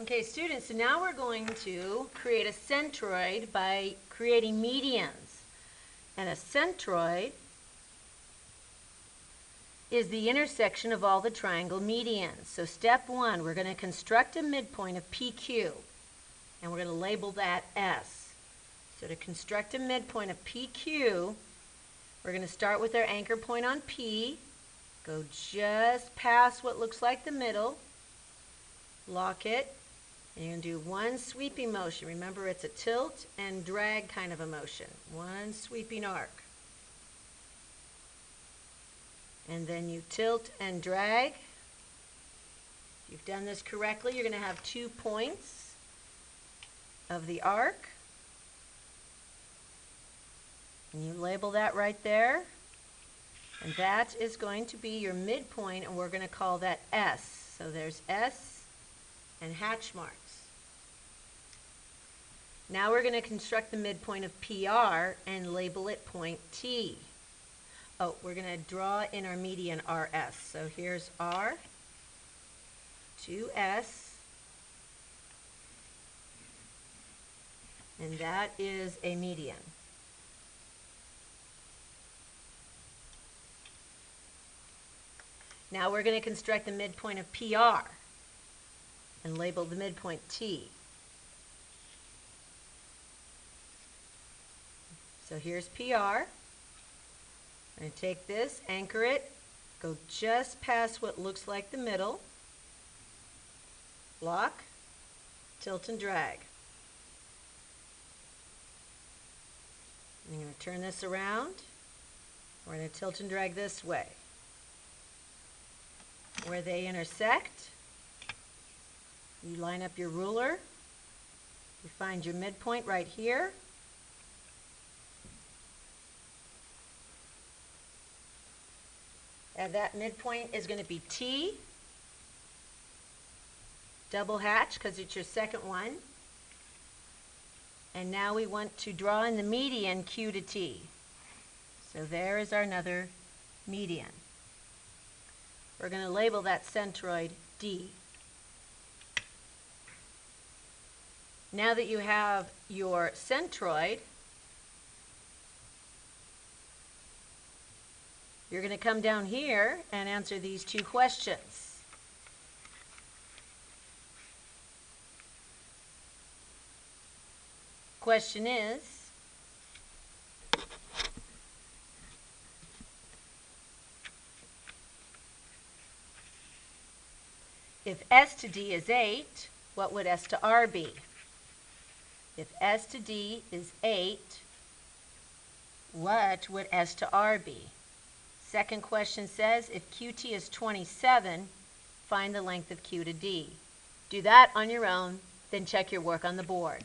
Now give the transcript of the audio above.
Okay, students, so now we're going to create a centroid by creating medians. And a centroid is the intersection of all the triangle medians. So step one, we're going to construct a midpoint of PQ, and we're going to label that S. So to construct a midpoint of PQ, we're going to start with our anchor point on P, go just past what looks like the middle, lock it, and you're going to do one sweeping motion. Remember, it's a tilt and drag kind of a motion. One sweeping arc. And then you tilt and drag. If you've done this correctly, you're going to have 2 points of the arc. And you label that right there. And that is going to be your midpoint, and we're going to call that S. So there's S and hatch marks. Now we're going to construct the midpoint of PR and label it point T. Oh, we're going to draw in our median RS. So here's R to S, and that is a median. Now we're going to construct the midpoint of PR and label the midpoint T. So here's PR. I'm going to take this, anchor it, go just past what looks like the middle, lock, tilt and drag. I'm going to turn this around. We're going to tilt and drag this way. Where they intersect, you line up your ruler, you find your midpoint right here. And that midpoint is going to be T, double hatch because it's your second one. And now we want to draw in the median Q to T. So there is our another median. We're going to label that centroid D. Now that you have your centroid, you're going to come down here and answer these 2 questions. Question is, if S to D is 8, what would S to R be? If S to D is 8, what would S to R be? Second question says, if QT is 27, find the length of Q to D. Do that on your own, then check your work on the board.